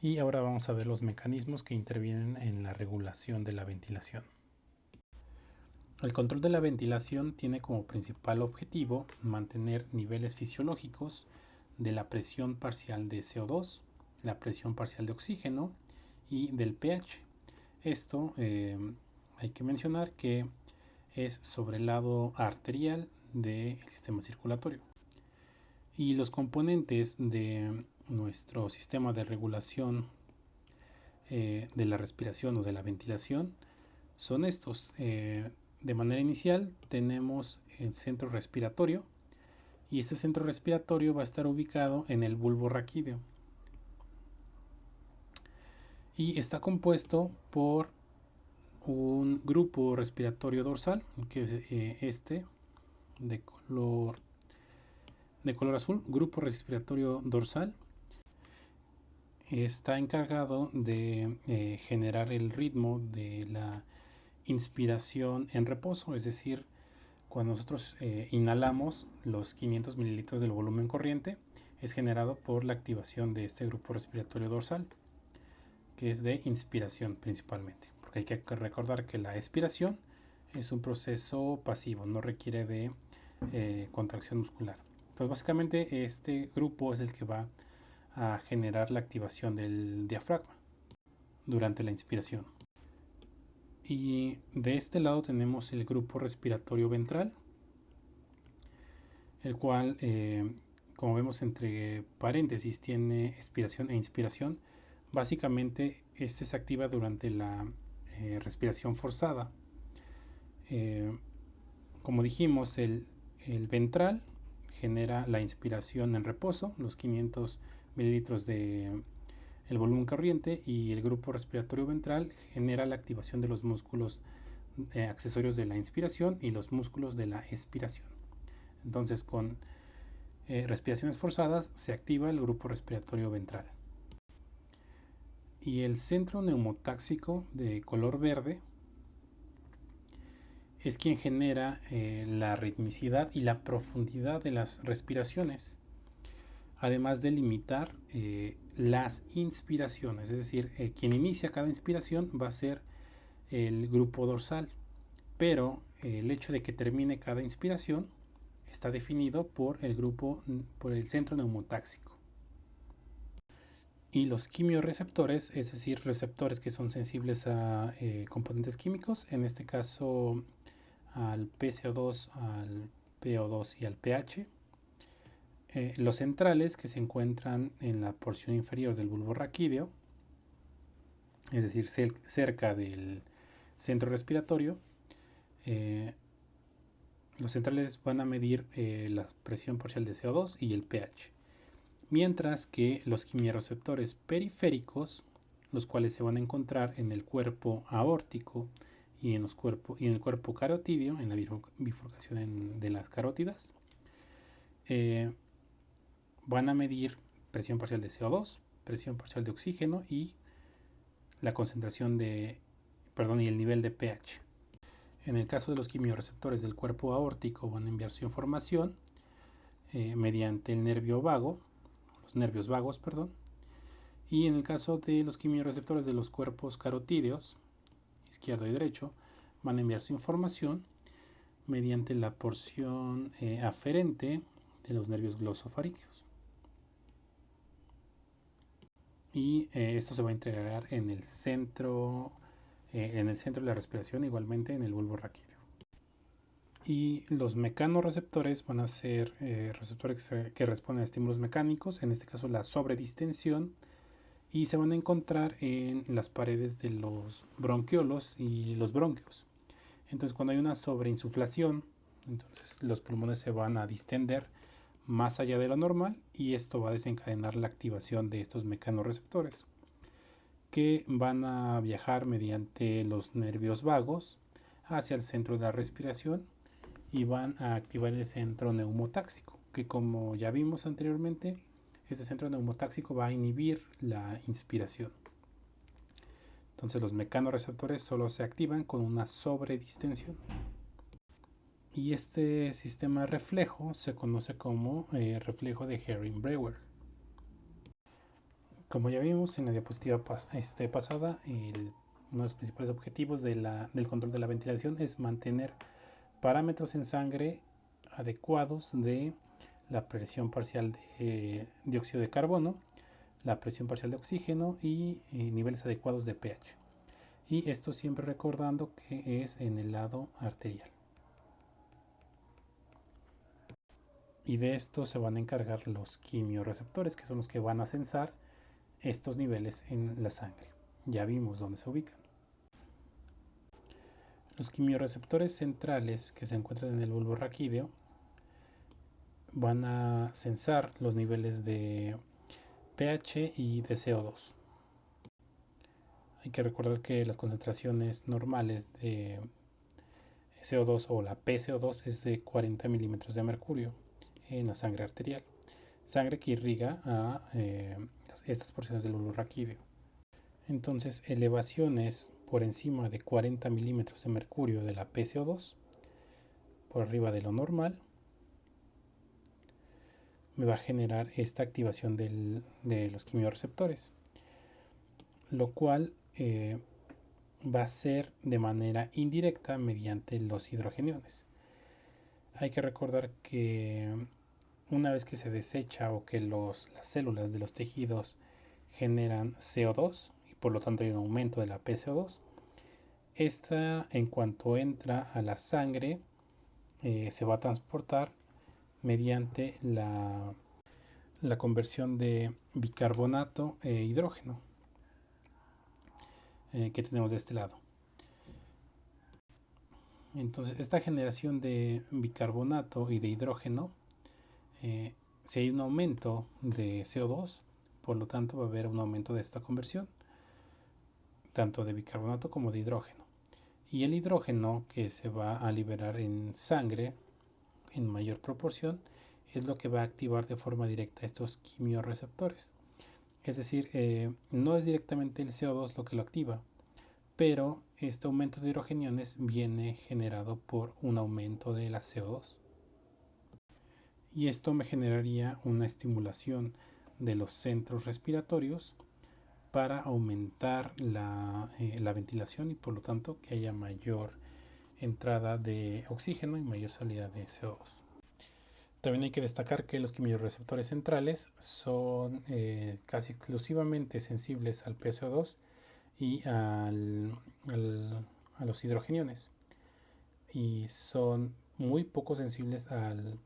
Y ahora vamos a ver los mecanismos que intervienen en la regulación de la ventilación. El control de la ventilación tiene como principal objetivo mantener niveles fisiológicos de la presión parcial de CO2, la presión parcial de oxígeno y del pH. Esto hay que mencionar que es sobre el lado arterial del sistema circulatorio. Y los componentes de nuestro sistema de regulación de la respiración o de la ventilación son estos. De manera inicial tenemos el centro respiratorio y este centro respiratorio va a estar ubicado en el bulbo raquídeo y está compuesto por un grupo respiratorio dorsal, que es este de color azul. Grupo respiratorio dorsal está encargado de generar el ritmo de la inspiración en reposo, es decir, cuando nosotros inhalamos los 500 mililitros del volumen corriente, es generado por la activación de este grupo respiratorio dorsal, que es de inspiración principalmente, porque hay que recordar que la expiración es un proceso pasivo, no requiere de contracción muscular. Entonces básicamente este grupo es el que va a generar la activación del diafragma durante la inspiración. Y de este lado tenemos el grupo respiratorio ventral, el cual, como vemos entre paréntesis, tiene expiración e inspiración. Básicamente este se activa durante la respiración forzada. Como dijimos, el ventral genera la inspiración en reposo, los 500 mililitros de el volumen corriente, y el grupo respiratorio ventral genera la activación de los músculos accesorios de la inspiración y los músculos de la expiración. Entonces, con respiraciones forzadas se activa el grupo respiratorio ventral. Y el centro neumotáxico de color verde es quien genera la ritmicidad y la profundidad de las respiraciones, además de limitar las inspiraciones, es decir, quien inicia cada inspiración va a ser el grupo dorsal, pero el hecho de que termine cada inspiración está definido por el centro neumotáxico. Y los quimiorreceptores, es decir, receptores que son sensibles a componentes químicos, en este caso al PCO2, al PO2 y al pH. Los centrales, que se encuentran en la porción inferior del bulbo raquídeo, es decir, cerca del centro respiratorio. Los centrales van a medir la presión parcial de CO2 y el pH, mientras que los quimiorreceptores periféricos, los cuales se van a encontrar en el cuerpo aórtico y en el cuerpo carotídeo, en la bifurcación de las carótidas, van a medir presión parcial de CO2, presión parcial de oxígeno y la concentración y el nivel de pH. En el caso de los quimiorreceptores del cuerpo aórtico van a enviar su información mediante el nervio vago, los nervios vagos, y en el caso de los quimiorreceptores de los cuerpos carotídeos, izquierdo y derecho, van a enviar su información mediante la porción aferente de los nervios glosofaringeos. Y esto se va a integrar en el centro de la respiración, igualmente en el bulbo raquídeo. Y los mecanorreceptores van a ser receptores que responden a estímulos mecánicos, en este caso la sobredistensión, y se van a encontrar en las paredes de los bronquiolos y los bronquios. Entonces, cuando hay una sobreinsuflación, entonces los pulmones se van a distender más allá de lo normal, y esto va a desencadenar la activación de estos mecanorreceptores, que van a viajar mediante los nervios vagos hacia el centro de la respiración y van a activar el centro neumotáxico, que, como ya vimos anteriormente, este centro neumotáxico va a inhibir la inspiración. Entonces los mecanorreceptores solo se activan con una sobredistensión. Y este sistema reflejo se conoce como reflejo de Herring-Brewer. Como ya vimos en la diapositiva pasada, uno de los principales objetivos del control de la ventilación es mantener parámetros en sangre adecuados de la presión parcial de dióxido de carbono, la presión parcial de oxígeno y niveles adecuados de pH. Y esto siempre recordando que es en el lado arterial. Y de esto se van a encargar los quimiorreceptores, que son los que van a censar estos niveles en la sangre. Ya vimos dónde se ubican. Los quimiorreceptores centrales que se encuentran en el bulbo raquídeo van a censar los niveles de pH y de CO2. Hay que recordar que las concentraciones normales de CO2 o la PCO2 es de 40 milímetros de mercurio en la sangre arterial, sangre que irriga a estas porciones del bulbo raquídeo. Entonces, elevaciones por encima de 40 milímetros de mercurio de la PCO2, por arriba de lo normal, me va a generar esta activación de los quimiorreceptores, lo cual va a ser de manera indirecta mediante los hidrogeniones. Hay que recordar que una vez que se desecha o que las células de los tejidos generan CO2 y por lo tanto hay un aumento de la PCO2, esta en cuanto entra a la sangre se va a transportar mediante la conversión de bicarbonato e hidrógeno que tenemos de este lado. Entonces, esta generación de bicarbonato y de hidrógeno, si hay un aumento de CO2, por lo tanto va a haber un aumento de esta conversión, tanto de bicarbonato como de hidrógeno. Y el hidrógeno que se va a liberar en sangre en mayor proporción es lo que va a activar de forma directa estos quimiorreceptores. Es decir, no es directamente el CO2 lo que lo activa, pero este aumento de hidrogeniones viene generado por un aumento de la CO2. Y esto me generaría una estimulación de los centros respiratorios para aumentar la ventilación y por lo tanto que haya mayor entrada de oxígeno y mayor salida de CO2. También hay que destacar que los quimiorreceptores centrales son casi exclusivamente sensibles al PCO2 y a los hidrogeniones y son muy poco sensibles al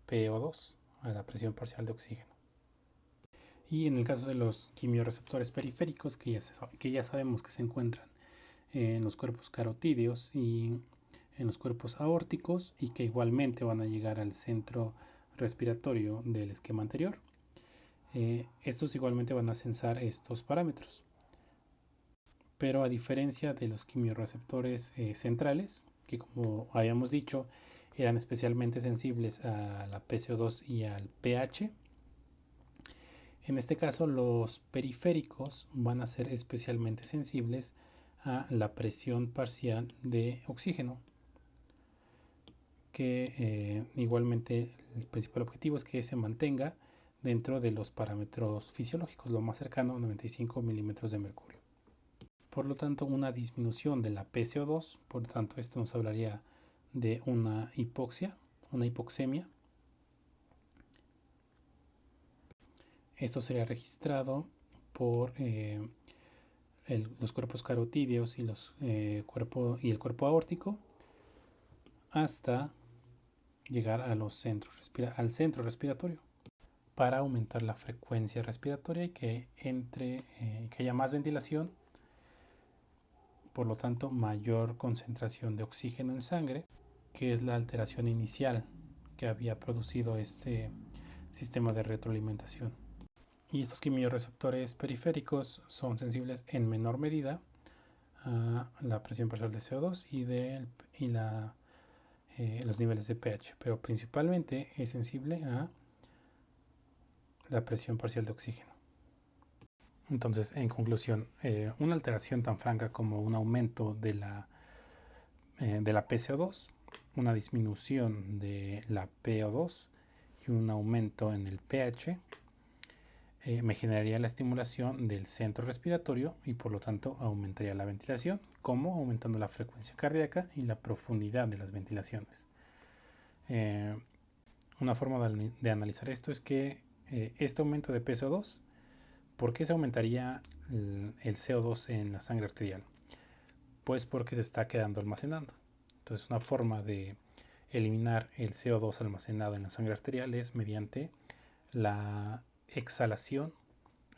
PO2, a la presión parcial de oxígeno. Y en el caso de los quimiorreceptores periféricos, que ya sabemos que se encuentran en los cuerpos carotídeos y en los cuerpos aórticos y que igualmente van a llegar al centro respiratorio del esquema anterior, estos igualmente van a censar estos parámetros. Pero a diferencia de los quimiorreceptores centrales, que como habíamos dicho eran especialmente sensibles a la PCO2 y al pH, en este caso los periféricos van a ser especialmente sensibles a la presión parcial de oxígeno, que igualmente el principal objetivo es que se mantenga dentro de los parámetros fisiológicos, lo más cercano a 95 milímetros de mercurio. Por lo tanto, una disminución de la PCO2, por lo tanto esto nos hablaría de una hipoxia, una hipoxemia. Esto sería registrado por los cuerpos carotídeos y, el cuerpo aórtico hasta llegar a al centro respiratorio para aumentar la frecuencia respiratoria y que haya más ventilación, por lo tanto mayor concentración de oxígeno en sangre, que es la alteración inicial que había producido este sistema de retroalimentación. Y estos quimiorreceptores periféricos son sensibles en menor medida a la presión parcial de CO2 y los niveles de pH, pero principalmente es sensible a la presión parcial de oxígeno. Entonces, en conclusión, una alteración tan franca como un aumento de la PCO2, una disminución de la PO2 y un aumento en el pH me generaría la estimulación del centro respiratorio y por lo tanto aumentaría la ventilación, como aumentando la frecuencia cardíaca y la profundidad de las ventilaciones. Una forma de analizar esto es que este aumento de PSO2, ¿por qué se aumentaría el CO2 en la sangre arterial? Pues porque se está quedando almacenando. Entonces una forma de eliminar el CO2 almacenado en la sangre arterial es mediante la exhalación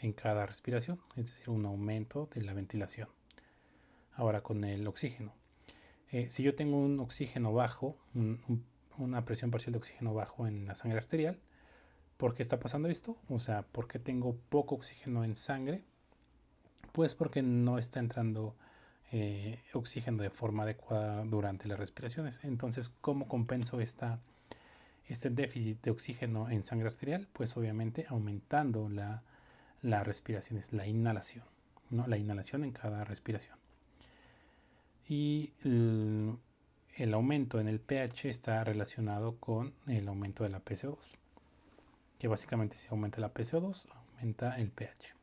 en cada respiración, es decir, un aumento de la ventilación. Ahora con el oxígeno. Si yo tengo un oxígeno bajo, una presión parcial de oxígeno bajo en la sangre arterial, ¿por qué está pasando esto? O sea, ¿por qué tengo poco oxígeno en sangre? Pues porque no está entrando oxígeno de forma adecuada durante las respiraciones. Entonces, ¿cómo compenso este déficit de oxígeno en sangre arterial? Pues obviamente aumentando la respiración, es la inhalación, ¿no? La inhalación en cada respiración. Y el aumento en el pH está relacionado con el aumento de la PCO2, que básicamente si aumenta la PCO2, aumenta el pH.